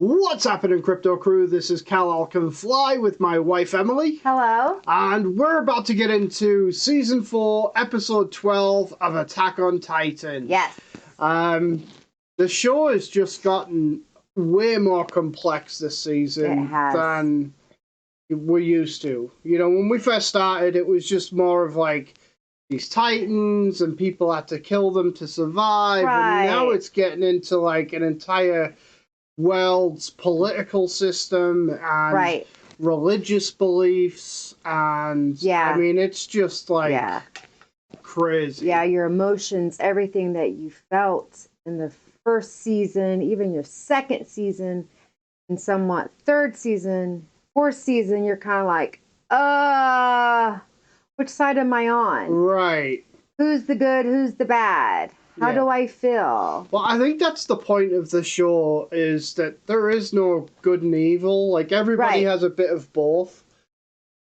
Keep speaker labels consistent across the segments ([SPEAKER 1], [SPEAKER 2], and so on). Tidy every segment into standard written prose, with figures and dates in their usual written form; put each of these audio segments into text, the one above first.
[SPEAKER 1] What's happening, Crypto Crew? This is Cal Can Fly with my wife, Emily.
[SPEAKER 2] Hello.
[SPEAKER 1] And we're about to get into Season 4, Episode 12 of Attack on Titan.
[SPEAKER 2] Yes.
[SPEAKER 1] The show has just gotten way more complex this season than we're used to. You know, when we first started, it was just more of like these Titans and people had to kill them to survive.
[SPEAKER 2] Right.
[SPEAKER 1] And now it's getting into like an entire world's political system and religious beliefs, and I mean, it's just like crazy.
[SPEAKER 2] Yeah, your emotions, everything that you felt in the first season, even your second season, and somewhat third season, fourth season, you're kind of like, which side am I on?
[SPEAKER 1] Right.
[SPEAKER 2] Who's the good? Who's the bad? How do I feel?
[SPEAKER 1] Well, I think that's the point of the show, is that there is no good and evil. Like, everybody has a bit of both.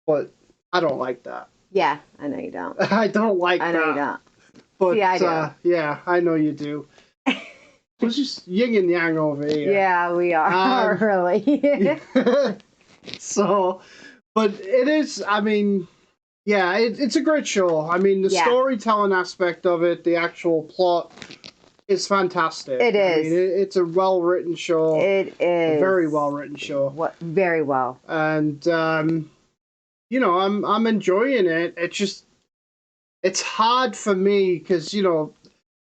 [SPEAKER 1] But I don't like that.
[SPEAKER 2] Yeah, I know you don't.
[SPEAKER 1] I don't like that.
[SPEAKER 2] I know you don't.
[SPEAKER 1] But,
[SPEAKER 2] see, I do.
[SPEAKER 1] Yeah, I know you do. It's just yin and yang over here.
[SPEAKER 2] Yeah, we are, really.
[SPEAKER 1] So, but it is, I mean... Yeah, it's a great show. I mean, the storytelling aspect of it, the actual plot, is fantastic.
[SPEAKER 2] It is.
[SPEAKER 1] I mean, it's a well-written show.
[SPEAKER 2] It is.
[SPEAKER 1] A very well-written show.
[SPEAKER 2] Very well.
[SPEAKER 1] And, you know, I'm enjoying it. It's just, it's hard for me because, you know,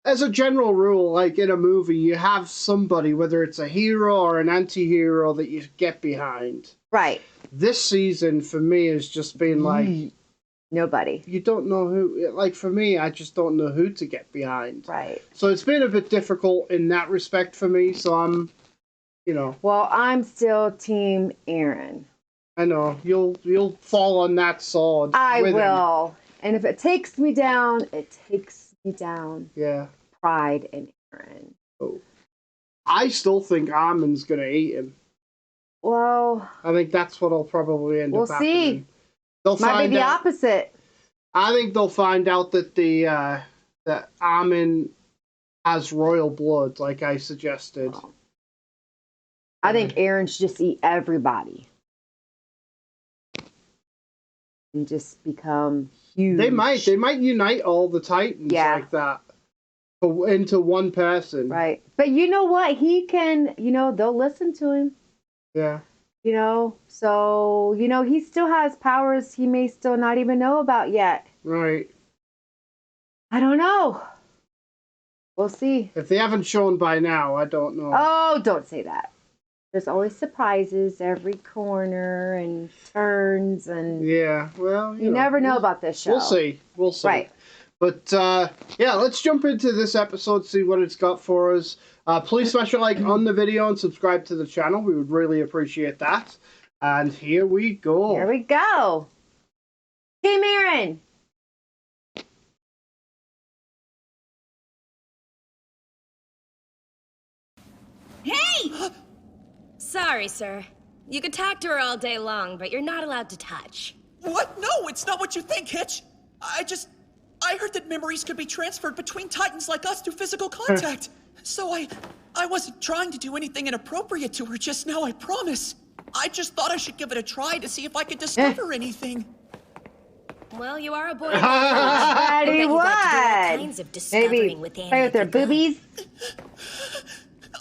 [SPEAKER 1] as a general rule, like in a movie, you have somebody, whether it's a hero or an anti-hero, that you get behind.
[SPEAKER 2] Right.
[SPEAKER 1] This season, for me, has just been like...
[SPEAKER 2] Nobody.
[SPEAKER 1] You don't know who, like for me, I just don't know who to get behind.
[SPEAKER 2] Right.
[SPEAKER 1] So it's been a bit difficult in that respect for me, so I'm, you know.
[SPEAKER 2] Well, I'm still Team Aaron.
[SPEAKER 1] I know. You'll fall on that sword.
[SPEAKER 2] I will. And if it takes me down, it takes me down.
[SPEAKER 1] Yeah.
[SPEAKER 2] Pride in Aaron.
[SPEAKER 1] Oh. I still think Armin's going to eat him.
[SPEAKER 2] Well.
[SPEAKER 1] I think that's what I'll probably end up happening.
[SPEAKER 2] We'll see. Might be the opposite.
[SPEAKER 1] I think they'll find out that that Armin has royal blood, like I suggested. Oh.
[SPEAKER 2] I think Aaron should just eat everybody and just become huge.
[SPEAKER 1] They might unite all the Titans like that into one person.
[SPEAKER 2] Right. But you know what? He can, you know, they'll listen to him.
[SPEAKER 1] Yeah.
[SPEAKER 2] You know, so, you know, he still has powers he may still not even know about yet.
[SPEAKER 1] Right.
[SPEAKER 2] I don't know. We'll see.
[SPEAKER 1] If they haven't shown by now, I don't know.
[SPEAKER 2] Oh, don't say that. There's always surprises every corner and turns and...
[SPEAKER 1] Yeah, well,
[SPEAKER 2] you never know about this show.
[SPEAKER 1] We'll see. We'll see.
[SPEAKER 2] Right.
[SPEAKER 1] But, yeah, let's jump into this episode, see what it's got for us. Please smash a like on the video and subscribe to the channel. We would really appreciate that. And here we go.
[SPEAKER 2] Here we go. Team Aaron.
[SPEAKER 3] Hey! Sorry, sir. You could talk to her all day long, but you're not allowed to touch.
[SPEAKER 4] What? No, it's not what you think, Hitch. I heard that memories could be transferred between Titans like us through physical contact. So I wasn't trying to do anything inappropriate to her just now, I promise. I just thought I should give it a try to see if I could discover anything.
[SPEAKER 3] Well, you are a boy.
[SPEAKER 2] Daddy, what?
[SPEAKER 3] Kinds of discovering with
[SPEAKER 2] play with their boobies?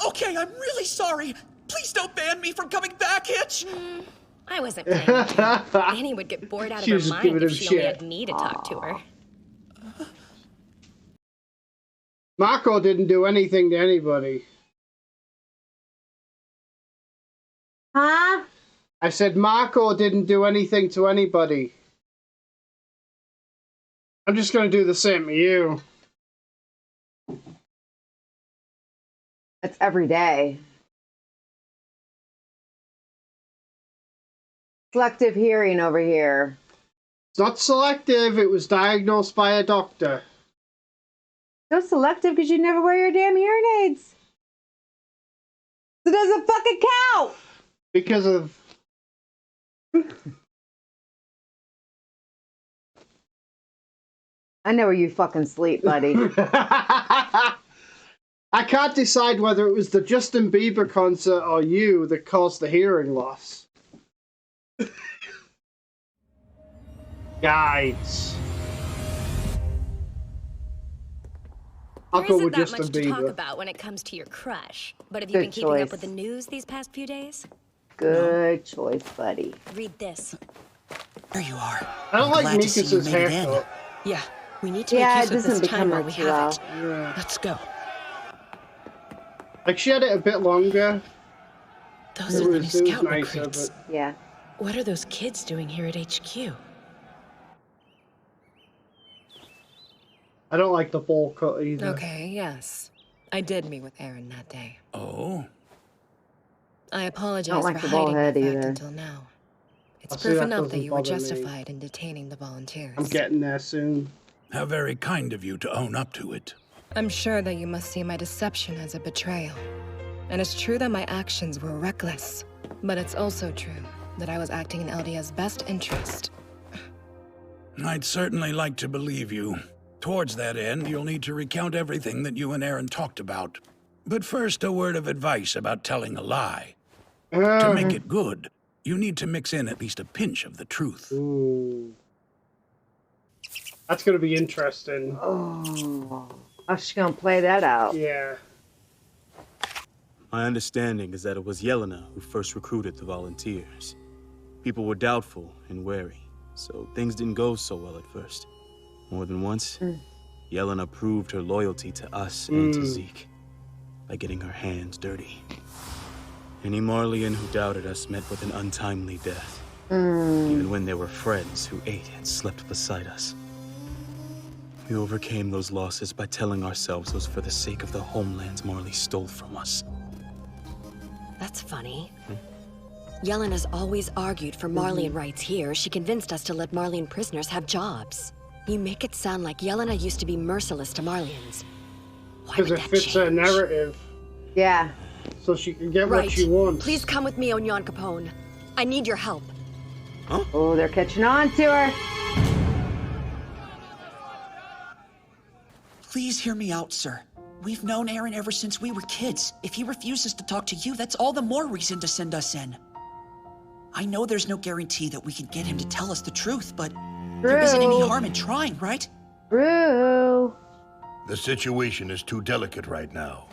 [SPEAKER 4] Okay, I'm really sorry. Please don't ban me from coming back, Hitch.
[SPEAKER 3] I wasn't playing. Annie would get bored out of her mind if she only had me to talk to her.
[SPEAKER 1] Marco didn't do anything to anybody.
[SPEAKER 2] Huh?
[SPEAKER 1] I said Marco didn't do anything to anybody. I'm just going to do the same to you.
[SPEAKER 2] That's every day. Selective hearing over here.
[SPEAKER 1] It's not selective. It was diagnosed by a doctor.
[SPEAKER 2] So selective because you never wear your damn hearing aids. It doesn't fucking count.
[SPEAKER 1] Because of...
[SPEAKER 2] I know where you fucking sleep, buddy.
[SPEAKER 1] I can't decide whether it was the Justin Bieber concert or you that caused the hearing loss. Guides. I'll
[SPEAKER 3] There
[SPEAKER 1] go
[SPEAKER 3] isn't
[SPEAKER 1] with
[SPEAKER 3] that
[SPEAKER 1] Justin
[SPEAKER 3] much to talk
[SPEAKER 1] Bieber.
[SPEAKER 3] about when it comes to your crush. But have you
[SPEAKER 2] Good
[SPEAKER 3] been keeping up
[SPEAKER 2] choice.
[SPEAKER 3] with the news these past few days?
[SPEAKER 2] Good choice, buddy.
[SPEAKER 3] Read this.
[SPEAKER 4] There you are.
[SPEAKER 1] I don't
[SPEAKER 4] I'm
[SPEAKER 1] like
[SPEAKER 4] glad to see you
[SPEAKER 1] Mikas's
[SPEAKER 4] made it in.
[SPEAKER 1] haircut.
[SPEAKER 5] Yeah, we need to
[SPEAKER 2] Yeah,
[SPEAKER 5] make
[SPEAKER 2] it
[SPEAKER 5] use of
[SPEAKER 2] doesn't
[SPEAKER 5] this time
[SPEAKER 2] become
[SPEAKER 5] while
[SPEAKER 2] her
[SPEAKER 5] we
[SPEAKER 2] too
[SPEAKER 5] have
[SPEAKER 2] well.
[SPEAKER 5] it.
[SPEAKER 1] Yeah.
[SPEAKER 5] Let's go.
[SPEAKER 1] Like, she had it a bit longer.
[SPEAKER 5] Those
[SPEAKER 1] It
[SPEAKER 5] are the new
[SPEAKER 1] was
[SPEAKER 5] scout
[SPEAKER 1] nicer,
[SPEAKER 5] recruits.
[SPEAKER 1] but
[SPEAKER 2] Yeah.
[SPEAKER 5] What are those kids doing here at HQ?
[SPEAKER 1] I don't like the bowl cut either.
[SPEAKER 5] Okay, yes. I did meet with Aaron that day.
[SPEAKER 6] Oh?
[SPEAKER 5] I apologize
[SPEAKER 2] Don't like
[SPEAKER 5] for
[SPEAKER 2] the bald
[SPEAKER 5] hiding
[SPEAKER 2] head
[SPEAKER 5] the fact
[SPEAKER 2] either.
[SPEAKER 5] until now. It's
[SPEAKER 1] See,
[SPEAKER 5] proof
[SPEAKER 1] that
[SPEAKER 5] enough that
[SPEAKER 1] doesn't
[SPEAKER 5] you were
[SPEAKER 1] bother me.
[SPEAKER 5] justified in detaining the volunteers.
[SPEAKER 1] I'm getting there soon.
[SPEAKER 6] How very kind of you to own up to it.
[SPEAKER 5] I'm sure that you must see my deception as a betrayal. And it's true that my actions were reckless. But it's also true that I was acting in LDS's best interest.
[SPEAKER 6] I'd certainly like to believe you. Towards that end, you'll need to recount everything that you and Aaron talked about. But first, a word of advice about telling a lie. To make it good, you need to mix in at least a pinch of the truth.
[SPEAKER 1] Ooh. That's gonna be interesting.
[SPEAKER 2] Oh, how's she gonna play that out?
[SPEAKER 1] Yeah.
[SPEAKER 7] My understanding is that it was Yelena who first recruited the volunteers. People were doubtful and wary, so things didn't go so well at first. More than once, Yelena proved her loyalty to us and to Zeke by getting her hands dirty. Any Marleyan who doubted us met with an untimely death, even when there were friends who ate and slept beside us. We overcame those losses by telling ourselves it was for the sake of the homelands Marley stole from us.
[SPEAKER 8] That's funny. Yelena's always argued for Marleyan rights here. She convinced us to let Marleyan prisoners have jobs. You make it sound like Yelena used to be merciless to Marleyans. Why
[SPEAKER 1] Because
[SPEAKER 8] would
[SPEAKER 1] it
[SPEAKER 8] that
[SPEAKER 1] fits her
[SPEAKER 8] change?
[SPEAKER 1] narrative.
[SPEAKER 2] Yeah.
[SPEAKER 1] So she can get
[SPEAKER 8] Right.
[SPEAKER 1] what she wants.
[SPEAKER 8] Please come with me, Onyon Capone. I need your help.
[SPEAKER 2] Oh, they're catching on to her.
[SPEAKER 4] Please hear me out, sir. We've known Aaron ever since we were kids. If he refuses to talk to you, that's all the more reason to send us in. I know there's no guarantee that we can get him to tell us the truth, but there isn't any
[SPEAKER 2] True.
[SPEAKER 4] harm in trying, right?
[SPEAKER 2] True.
[SPEAKER 9] The situation is too delicate right now.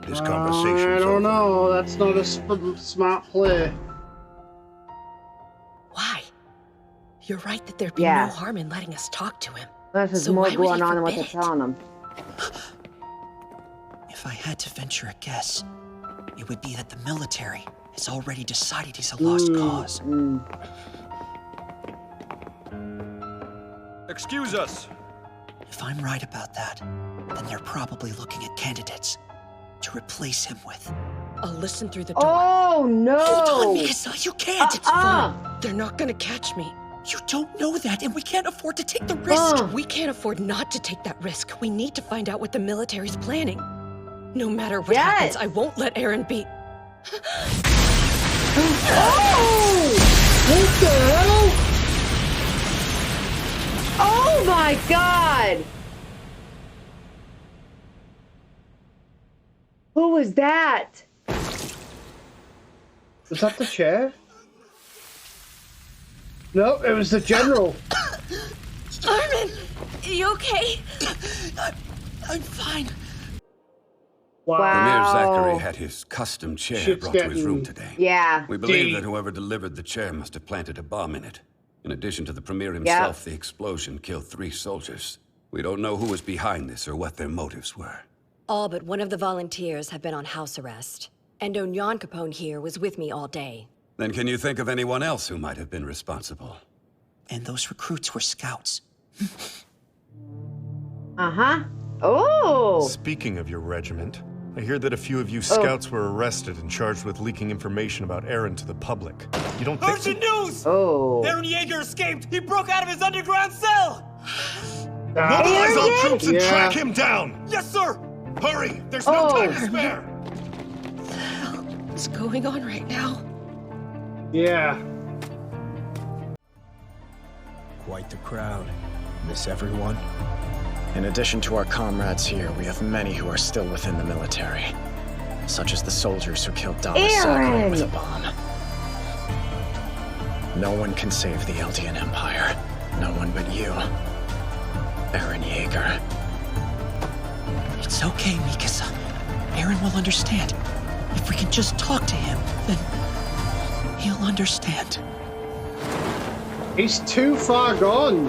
[SPEAKER 9] This
[SPEAKER 1] I
[SPEAKER 9] conversation's
[SPEAKER 1] don't
[SPEAKER 9] over.
[SPEAKER 1] know. That's not a smart play.
[SPEAKER 5] Why? You're right that there'd be
[SPEAKER 2] Yeah.
[SPEAKER 5] no harm in letting us talk to him.
[SPEAKER 2] There's
[SPEAKER 5] So
[SPEAKER 2] more
[SPEAKER 5] why would
[SPEAKER 2] going
[SPEAKER 5] he
[SPEAKER 2] on than what they're
[SPEAKER 5] forbid it?
[SPEAKER 2] telling them.
[SPEAKER 4] If I had to venture a guess, it would be that the military has already decided he's a lost cause.
[SPEAKER 10] Excuse us.
[SPEAKER 4] If I'm right about that, then they're probably looking at candidates to replace him with.
[SPEAKER 5] I'll listen through the door.
[SPEAKER 2] Oh no!
[SPEAKER 4] Hold on, Mikasa, you can't!
[SPEAKER 5] They're not gonna catch me.
[SPEAKER 4] You don't know that, and we can't afford to take the risk!
[SPEAKER 5] We can't afford not to take that risk. We need to find out what the military's planning. No matter what happens, I won't let Aaron be.
[SPEAKER 2] Oh! What the hell? Oh my god! Who was that?
[SPEAKER 1] Was that the chair? No, it was the general.
[SPEAKER 3] Armin! You okay?
[SPEAKER 4] I'm fine.
[SPEAKER 1] Wow.
[SPEAKER 2] Wow.
[SPEAKER 11] Premier Zachary had his custom chair
[SPEAKER 1] Shit's
[SPEAKER 11] brought to his room
[SPEAKER 1] getting-
[SPEAKER 11] today.
[SPEAKER 2] Yeah.
[SPEAKER 11] We believe
[SPEAKER 1] Deep.
[SPEAKER 11] that whoever delivered the chair must have planted a bomb in it. In addition to the Premier himself, the explosion killed 3 soldiers. We don't know who was behind this or what their motives were.
[SPEAKER 8] All but one of the volunteers have been on house arrest. And Onyon Capone here was with me all day.
[SPEAKER 11] Then can you think of anyone else who might have been responsible?
[SPEAKER 4] And those recruits were scouts.
[SPEAKER 2] Uh-huh. Oh!
[SPEAKER 10] Speaking of your regiment, I hear that a few of you scouts were arrested and charged with leaking information about Aaron to the public. You don't think...
[SPEAKER 12] Urgent news!
[SPEAKER 2] Oh.
[SPEAKER 12] Aaron Yeager escaped! He broke out of his underground cell!
[SPEAKER 10] Mobilize all troops and
[SPEAKER 1] Yeah.
[SPEAKER 10] track him down!
[SPEAKER 12] Yes, sir!
[SPEAKER 10] Hurry! There's no time to spare!
[SPEAKER 5] What's going on right now?
[SPEAKER 1] Yeah.
[SPEAKER 13] Quite the crowd. Miss everyone? In addition to our comrades here, we have many who are still within the military. Such as the soldiers who killed Dama with a bomb. No one can save the Eldian Empire. No one but you, Eren Yeager.
[SPEAKER 4] It's okay, Mikasa. Eren will understand. If we can just talk to him, then he'll understand.
[SPEAKER 1] He's too far gone.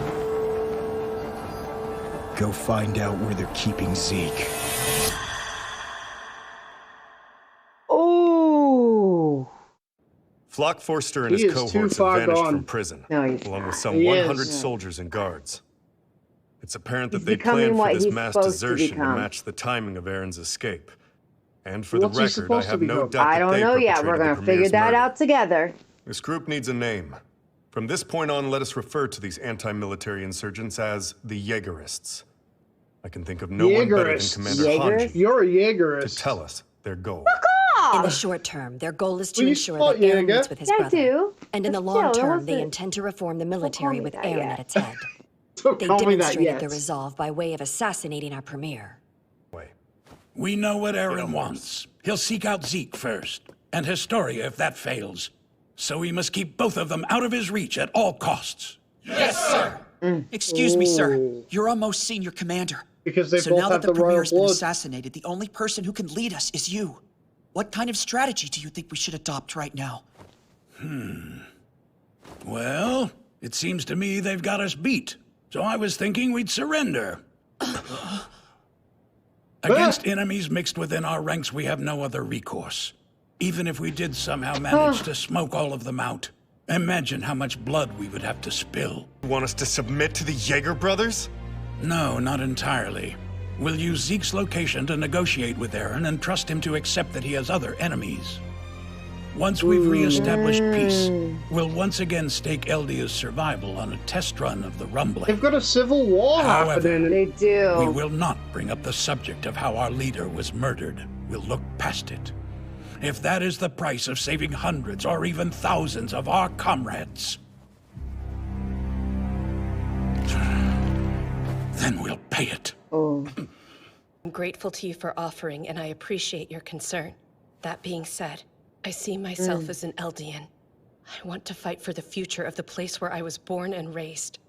[SPEAKER 14] Go find out where they're keeping Zeke.
[SPEAKER 2] Oh.
[SPEAKER 10] Flock Forster and his cohorts have vanished from prison, along with some 100 soldiers and guards. It's apparent that they planned for this mass desertion to match the timing of Eren's escape. And for the record, I have no doubt that
[SPEAKER 2] I don't know yet. We're going to figure that out together.
[SPEAKER 10] This group needs a name. From this point on, let us refer to these anti-military insurgents as the Jaegerists. I can think of no one better than Commander Hanji.
[SPEAKER 1] You're a Jaegerist.
[SPEAKER 10] To tell us their goal.
[SPEAKER 8] In the short term, their goal is to ensure that Eren meets with his brother. And in the long term, they intend to reform the military with Eren at its head. They demonstrated their resolve by way of assassinating our premier.
[SPEAKER 6] We know what Eren wants. He'll seek out Zeke first, and Historia if that fails. So we must keep both of them out of his reach at all costs.
[SPEAKER 4] Yes, sir! Excuse me, sir. You're our most senior commander.
[SPEAKER 1] Because they
[SPEAKER 4] so
[SPEAKER 1] both
[SPEAKER 4] now
[SPEAKER 1] have
[SPEAKER 4] that the
[SPEAKER 1] the royal
[SPEAKER 4] premier's been
[SPEAKER 1] blood.
[SPEAKER 4] assassinated, the only person who can lead us is you. What kind of strategy do you think we should adopt right now?
[SPEAKER 6] Well, it seems to me they've got us beat. So I was thinking we'd surrender. Against enemies mixed within our ranks, we have no other recourse. Even if we did somehow manage to smoke all of them out, imagine how much blood we would have to spill.
[SPEAKER 10] You want us to submit to the Jaeger brothers?
[SPEAKER 6] No, not entirely. We'll use Zeke's location to negotiate with Eren and trust him to accept that he has other enemies. Once we've re-established peace, we'll once again stake Eldia's survival on a test run of the rumbling.
[SPEAKER 1] They've got a civil war happening.
[SPEAKER 2] They do.
[SPEAKER 6] We will not bring up the subject of how our leader was murdered. We'll look past it. If that is the price of saving hundreds or even thousands of our comrades, then we'll pay it.
[SPEAKER 5] I'm grateful to you for offering, and I appreciate your concern. That being said, I see myself as an Eldian. I want to fight for the future of the place where I was born and raised.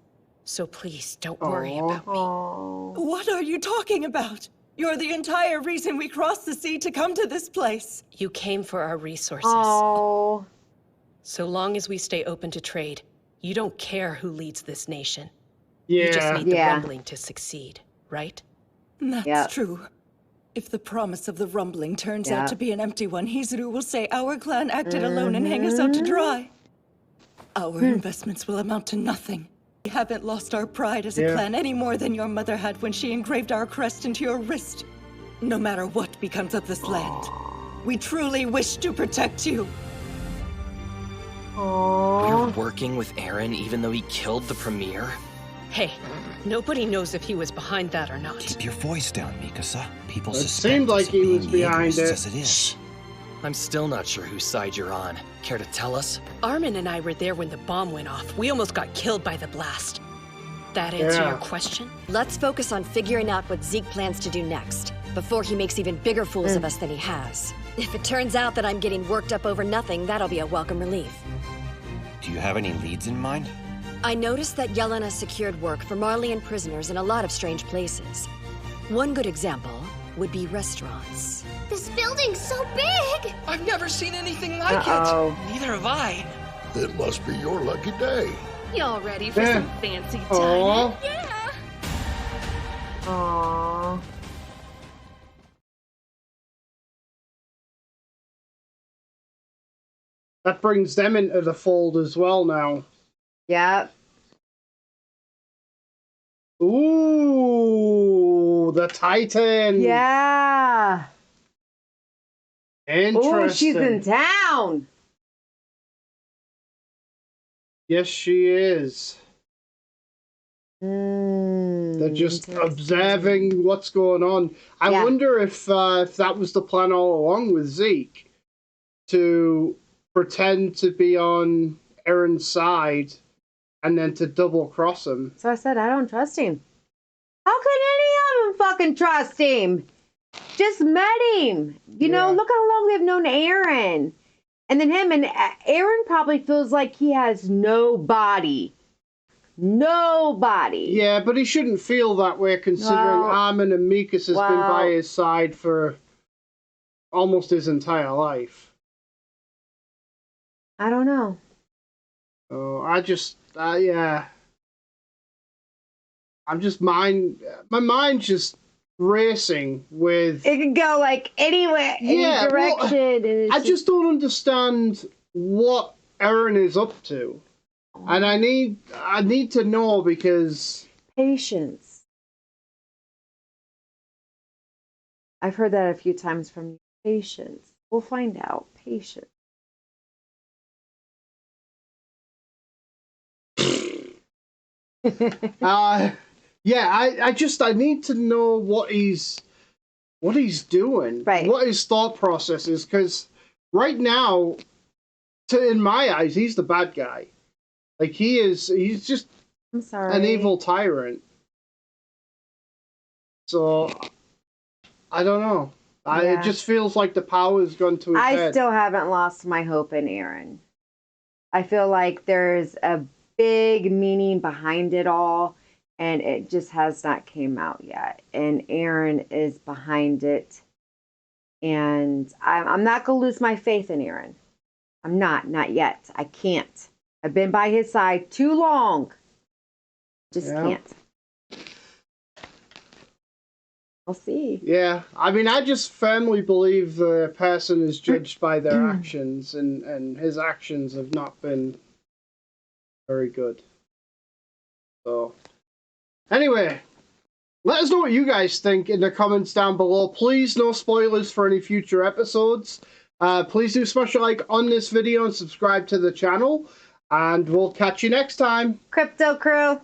[SPEAKER 5] So please, don't worry about me.
[SPEAKER 15] What are you talking about? You're the entire reason we crossed the sea to come to this place.
[SPEAKER 5] You came for our resources.
[SPEAKER 2] Oh.
[SPEAKER 5] So long as we stay open to trade, you don't care who leads this nation.
[SPEAKER 1] Yeah.
[SPEAKER 5] You just need the rumbling to succeed, right?
[SPEAKER 15] That's true. If the promise of the rumbling turns out to be an empty one, Hizuru will say our clan acted alone and hang us out to dry. Our investments will amount to nothing. We haven't lost our pride as a clan any more than your mother had when she engraved our crest into your wrist. No matter what becomes of this land, we truly wish to protect you.
[SPEAKER 16] We're working with Eren even though he killed the premier?
[SPEAKER 5] Hey, nobody knows if he was behind that or not.
[SPEAKER 14] Keep your voice down, Mikasa. People
[SPEAKER 1] It
[SPEAKER 14] suspect
[SPEAKER 1] seemed like
[SPEAKER 14] us of
[SPEAKER 1] he
[SPEAKER 14] being
[SPEAKER 1] was behind
[SPEAKER 14] Jaegerists
[SPEAKER 1] it.
[SPEAKER 14] as it is.
[SPEAKER 16] I'm still not sure whose side you're on. Care to tell us?
[SPEAKER 5] Armin and I were there when the bomb went off. We almost got killed by the blast. That answer your question?
[SPEAKER 8] Let's focus on figuring out what Zeke plans to do next, before he makes even bigger fools of us than he has. If it turns out that I'm getting worked up over nothing, that'll be a welcome relief.
[SPEAKER 14] Do you have any leads in mind?
[SPEAKER 8] I noticed that Yelena secured work for Marleyan prisoners in a lot of strange places. One good example would be restaurants.
[SPEAKER 17] This building's so big!
[SPEAKER 12] I've never seen anything like it. Neither have I.
[SPEAKER 9] It must be your lucky day.
[SPEAKER 3] Y'all ready for some fancy dining? Yeah!
[SPEAKER 2] Aww.
[SPEAKER 1] That brings them into the fold as well now.
[SPEAKER 2] Yep.
[SPEAKER 1] Ooh, the Titan.
[SPEAKER 2] Yeah.
[SPEAKER 1] Interesting.
[SPEAKER 2] Oh, she's in town.
[SPEAKER 1] Yes, she is. They're just observing what's going on. I wonder if that was the plan all along with Zeke, to pretend to be on Eren's side and then to double cross him.
[SPEAKER 2] So I said, I don't trust him. How can fucking trust him. Just met him. You know, look how long they've known Aaron. And then him and Aaron probably feels like he has nobody. Nobody.
[SPEAKER 1] Yeah, but he shouldn't feel that way considering Armin and Mikas has been by his side for almost his entire life.
[SPEAKER 2] I don't know.
[SPEAKER 1] Oh, yeah. My mind's just racing with...
[SPEAKER 2] It could go like anywhere, any direction.
[SPEAKER 1] Well, I just don't understand what Aaron is up to. And I need to know because...
[SPEAKER 2] Patience. I've heard that a few times from you. Patience. We'll find out. Patience.
[SPEAKER 1] Yeah, I need to know what he's doing,
[SPEAKER 2] right?
[SPEAKER 1] What his thought process is, because right now, in my eyes, he's the bad guy. Like he's just an evil tyrant. So I don't know. It just feels like the power's gone to his head.
[SPEAKER 2] I still haven't lost my hope in Aaron. I feel like there's a big meaning behind it all, and it just has not came out yet. And Aaron is behind it, and I'm not gonna lose my faith in Aaron. I'm not yet. I can't. I've been by his side too long. Just can't. We'll see.
[SPEAKER 1] Yeah, I mean, I just firmly believe the person is judged by their actions, and his actions have not been very good. So, anyway, let us know what you guys think in the comments down below. Please, no spoilers for any future episodes. Please do smash a like on this video and subscribe to the channel. And we'll catch you next time.
[SPEAKER 2] Crypto Crew.